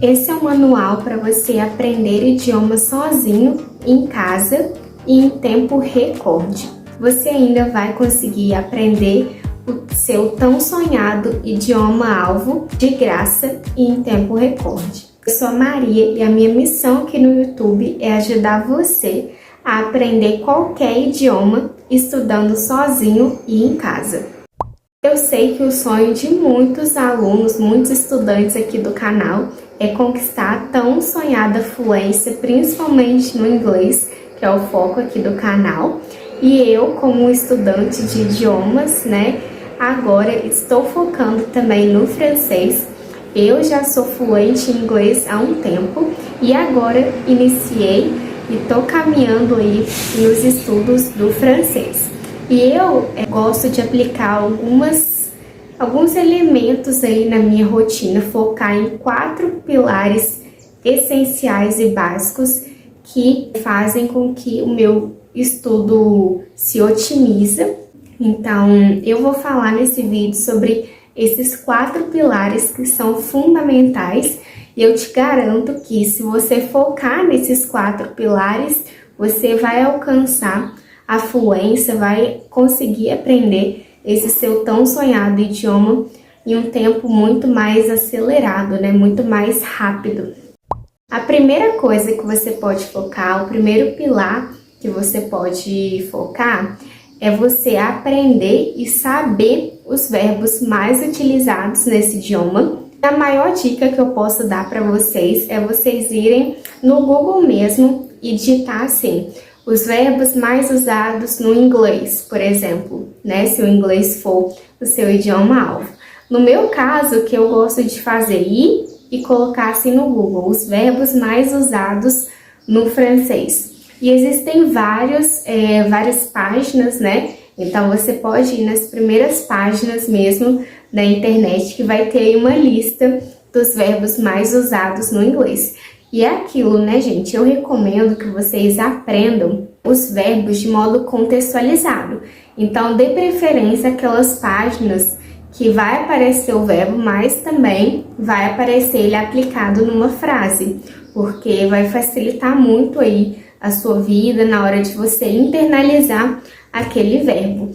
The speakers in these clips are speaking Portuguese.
Esse é um manual para você aprender idiomas sozinho, em casa e em tempo recorde. Você ainda vai conseguir aprender o seu tão sonhado idioma-alvo de graça e em tempo recorde. Eu sou a Maria e a minha missão aqui no YouTube é ajudar você a aprender qualquer idioma estudando sozinho e em casa. Eu sei que o sonho de muitos alunos, muitos estudantes aqui do canal é conquistar a tão sonhada fluência, principalmente no inglês, que é o foco aqui do canal. E eu, como estudante de idiomas, agora estou focando também no francês. Eu já sou fluente em inglês há um tempo e agora iniciei e estou caminhando aí nos estudos do francês. E eu gosto de aplicar alguns elementos aí na minha rotina, focar em 4 pilares essenciais e básicos que fazem com que o meu estudo se otimize. Então, eu vou falar nesse vídeo sobre esses 4 pilares que são fundamentais e eu te garanto que se você focar nesses 4 pilares, você vai alcançar a fluência, vai conseguir aprender esse seu tão sonhado idioma em um tempo muito mais acelerado, muito mais rápido. A primeira coisa que você pode focar, o primeiro pilar que você pode focar é você aprender e saber os verbos mais utilizados nesse idioma. A maior dica que eu posso dar para vocês é vocês irem no Google mesmo e digitar assim: os verbos mais usados no inglês, por exemplo, se o inglês for o seu idioma-alvo. No meu caso, o que eu gosto de fazer é ir e colocar assim no Google, os verbos mais usados no francês. E existem várias páginas, Então você pode ir nas primeiras páginas mesmo da internet, que vai ter aí uma lista dos verbos mais usados no inglês. E é aquilo, gente? Eu recomendo que vocês aprendam os verbos de modo contextualizado. Então, dê preferência àquelas páginas que vai aparecer o verbo, mas também vai aparecer ele aplicado numa frase, porque vai facilitar muito aí a sua vida na hora de você internalizar aquele verbo,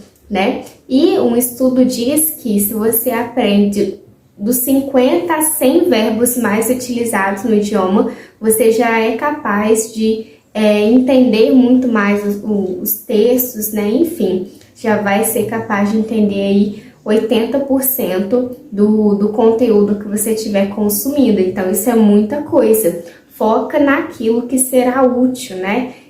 E um estudo diz que se você aprende dos 50 a 100 verbos mais utilizados no idioma, você já é capaz de entender muito mais os textos, Enfim, já vai ser capaz de entender aí 80% do conteúdo que você estiver consumindo. Então, isso é muita coisa. Foca naquilo que será útil,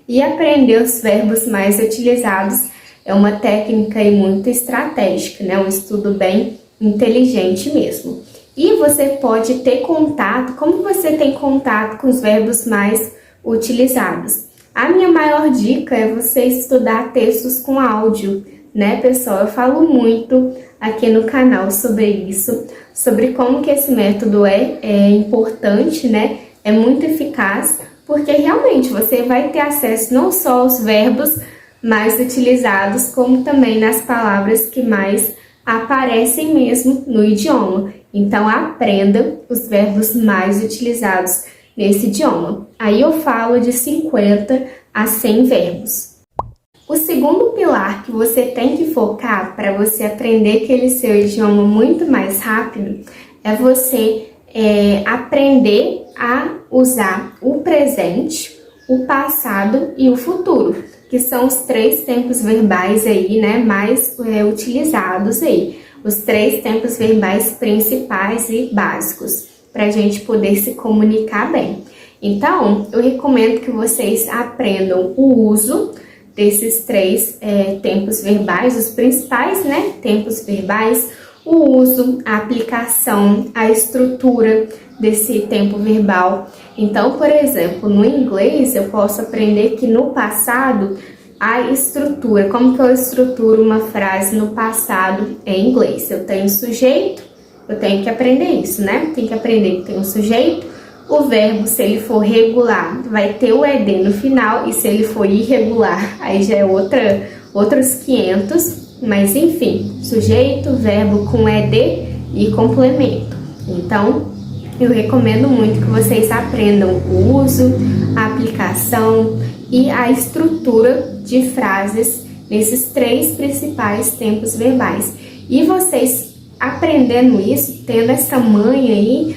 E aprender os verbos mais utilizados é uma técnica aí muito estratégica, Um estudo bem inteligente mesmo. E você pode ter contato, como você tem contato com os verbos mais utilizados? A minha maior dica é você estudar textos com áudio, pessoal? Eu falo muito aqui no canal sobre isso, sobre como que esse método é importante, É muito eficaz, porque realmente você vai ter acesso não só aos verbos mais utilizados, como também nas palavras que mais aparecem mesmo no idioma. Então, aprenda os verbos mais utilizados nesse idioma. Aí eu falo de 50 a 100 verbos. O segundo pilar que você tem que focar para você aprender aquele seu idioma muito mais rápido é você aprender a usar o presente, o passado e o futuro, que são os 3 tempos verbais aí, mais utilizados aí. Os 3 tempos verbais principais e básicos, para a gente poder se comunicar bem. Então, eu recomendo que vocês aprendam o uso desses 3 tempos verbais, os principais, tempos verbais, o uso, a aplicação, a estrutura desse tempo verbal. Então, por exemplo, no inglês eu posso aprender que no passado a estrutura, como que eu estruturo uma frase no passado em inglês. Eu tenho sujeito, eu tenho que aprender isso, Tem que aprender que tem um sujeito, o verbo, se ele for regular, vai ter o ED no final, e se ele for irregular, aí já é outros 500, mas enfim, sujeito, verbo com ED e complemento. Então, eu recomendo muito que vocês aprendam o uso, a aplicação e a estrutura de frases nesses 3 principais tempos verbais. E vocês aprendendo isso, tendo essa manha aí,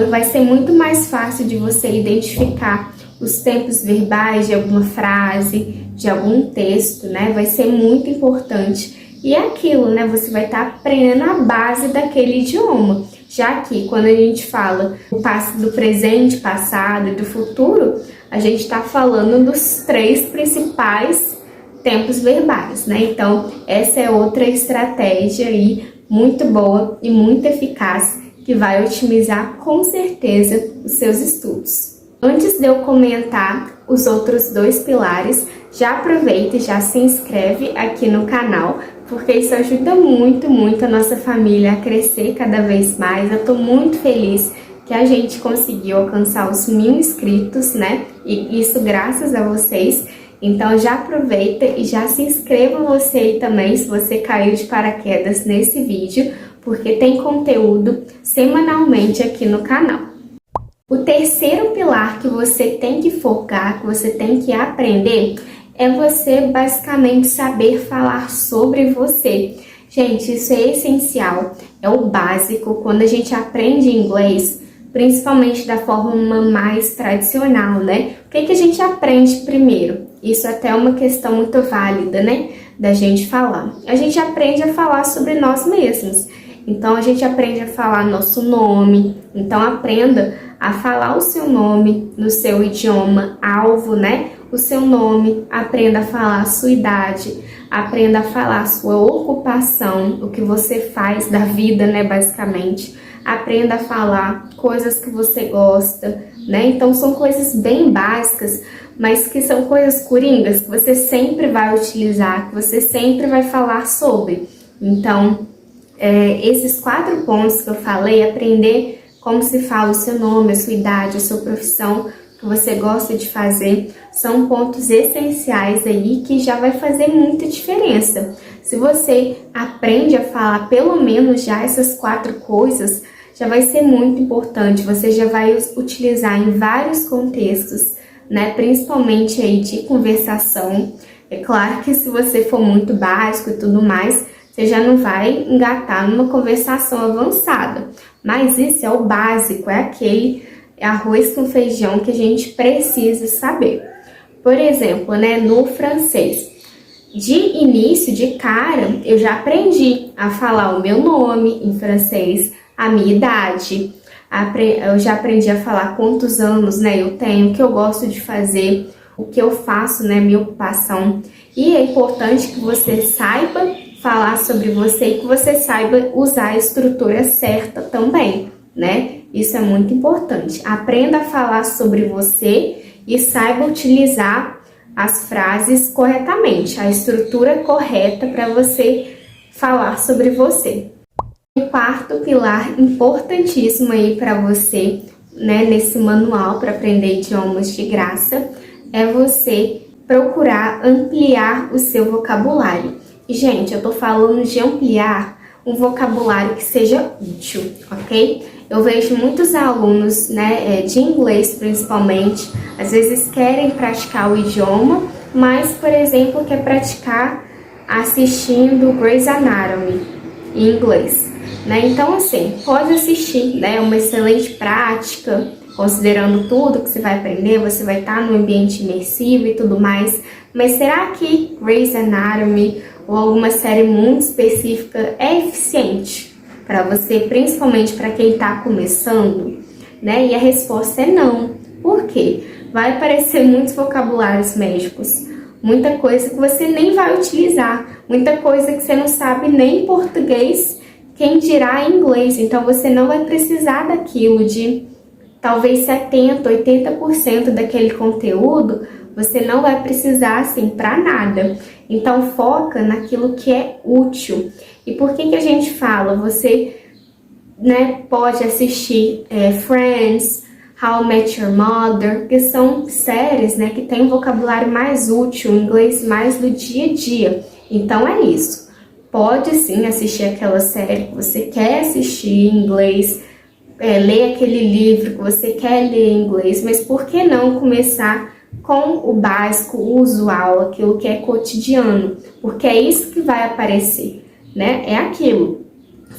vai ser muito mais fácil de você identificar os tempos verbais de alguma frase, de algum texto, né? Vai ser muito importante. E é aquilo, né? Você vai estar aprendendo a base daquele idioma. Já que quando a gente fala do presente, passado e do futuro, a gente está falando dos 3 principais tempos verbais, né? Então, essa é outra estratégia aí muito boa e muito eficaz que vai otimizar com certeza os seus estudos. Antes de eu comentar os outros 2 pilares, já aproveita e já se inscreve aqui no canal, porque isso ajuda muito, muito a nossa família a crescer cada vez mais. Eu tô muito feliz que a gente conseguiu alcançar os 1000 inscritos, né? E isso graças a vocês. Então já aproveita e já se inscreva você aí também, se você caiu de paraquedas nesse vídeo, porque tem conteúdo semanalmente aqui no canal. O terceiro pilar que você tem que focar, que você tem que aprender, é você basicamente saber falar sobre você. Gente, isso é essencial, é o básico quando a gente aprende inglês, principalmente da forma mais tradicional, né? O que a gente aprende primeiro? Isso até é uma questão muito válida, né? Da gente falar. A gente aprende a falar sobre nós mesmos. Então, a gente aprende a falar nosso nome. Então, aprenda a falar o seu nome no seu idioma alvo, né? O seu nome, aprenda a falar a sua idade, aprenda a falar a sua ocupação, o que você faz da vida, né? Basicamente. Aprenda a falar coisas que você gosta, né? Então, são coisas bem básicas, mas que são coisas coringas que você sempre vai utilizar, que você sempre vai falar sobre. Então, esses 4 pontos que eu falei, aprender como se fala o seu nome, a sua idade, a sua profissão, o que você gosta de fazer, são pontos essenciais aí que já vai fazer muita diferença. Se você aprende a falar pelo menos já essas 4 coisas, já vai ser muito importante, você já vai utilizar em vários contextos, né? Principalmente aí de conversação. É claro que se você for muito básico e tudo mais, você já não vai engatar numa conversação avançada. Mas isso é o básico, é aquele arroz com feijão que a gente precisa saber. Por exemplo, né, no francês, de início, de cara, eu já aprendi a falar o meu nome em francês, a minha idade, eu já aprendi a falar quantos anos, né, eu tenho, o que eu gosto de fazer, o que eu faço, né, minha ocupação. E é importante que você saiba falar sobre você e que você saiba usar a estrutura certa também, né? Isso é muito importante. Aprenda a falar sobre você e saiba utilizar as frases corretamente, a estrutura correta para você falar sobre você. O 4º pilar importantíssimo aí para você, né, nesse manual para aprender idiomas de graça, é você procurar ampliar o seu vocabulário. E, gente, eu tô falando de ampliar um vocabulário que seja útil, ok? Eu vejo muitos alunos, né, de inglês principalmente, às vezes querem praticar o idioma, mas, por exemplo, quer praticar assistindo Grey's Anatomy em inglês, né? Então, assim, pode assistir, né? É uma excelente prática, considerando tudo que você vai aprender, você vai estar no ambiente imersivo e tudo mais, mas será que Grey's Anatomy ou alguma série muito específica é eficiente para você, principalmente para quem está começando, né? E a resposta é não. Por quê? Vai aparecer muitos vocabulários médicos, muita coisa que você nem vai utilizar, muita coisa que você não sabe nem em português, quem dirá em inglês. Então você não vai precisar daquilo de talvez 70%, 80% daquele conteúdo, você não vai precisar assim para nada. Então foca naquilo que é útil. E por que a gente fala? Você, né, pode assistir Friends, How I Met Your Mother, que são séries, né, que tem um vocabulário mais útil, um inglês mais do dia a dia. Então é isso. Pode sim assistir aquela série que você quer assistir em inglês, ler aquele livro que você quer ler em inglês, mas por que não começar com o básico, o usual, aquilo que é cotidiano? Porque é isso que vai aparecer, né? É aquilo.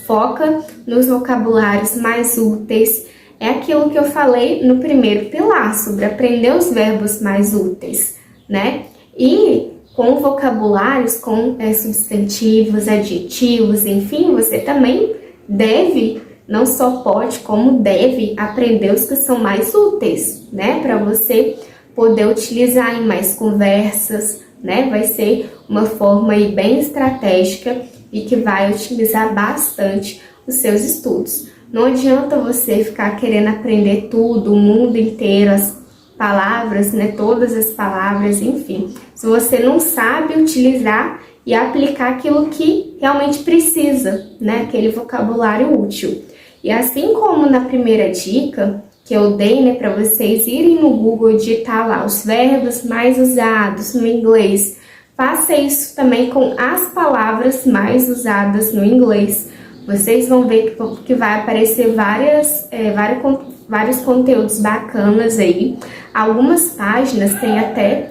Foca nos vocabulários mais úteis. É aquilo que eu falei no primeiro pilar, sobre aprender os verbos mais úteis, né? E com vocabulários, com substantivos, adjetivos, enfim, você também deve, não só pode, como deve aprender os que são mais úteis, né? Para você poder utilizar em mais conversas, né? Vai ser uma forma aí bem estratégica e que vai otimizar bastante os seus estudos. Não adianta você ficar querendo aprender tudo, o mundo inteiro, as palavras, né? Todas as palavras, enfim. Se você não sabe utilizar e aplicar aquilo que realmente precisa, né? Aquele vocabulário útil. E assim como na primeira dica que eu dei, né, para vocês irem no Google e digitar lá os verbos mais usados no inglês, faça isso também com as palavras mais usadas no inglês. Vocês vão ver que vai aparecer vários conteúdos bacanas aí. Algumas páginas têm até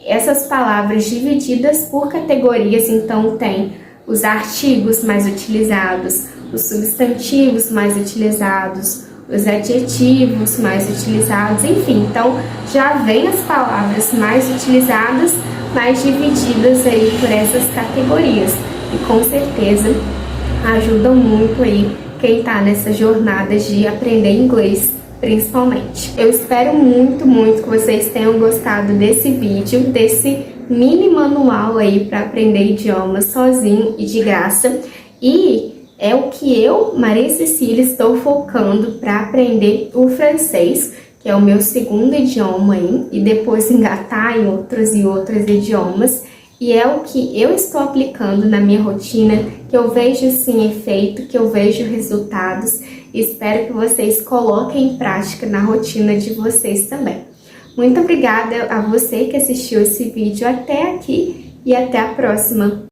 essas palavras divididas por categorias, então tem os artigos mais utilizados, os substantivos mais utilizados, os adjetivos mais utilizados, enfim. Então, já vem as palavras mais utilizadas, mais divididas aí por essas categorias. E com certeza ajudam muito aí quem está nessa jornada de aprender inglês, principalmente. Eu espero muito, muito que vocês tenham gostado desse vídeo, desse mini manual aí para aprender idiomas sozinho e de graça. E é o que eu, Maria Cecília, estou focando para aprender o francês, que é o meu segundo idioma aí, e depois engatar em outros e outros idiomas. E é o que eu estou aplicando na minha rotina, que eu vejo sim efeito, que eu vejo resultados. E espero que vocês coloquem em prática na rotina de vocês também. Muito obrigada a você que assistiu esse vídeo até aqui e até a próxima!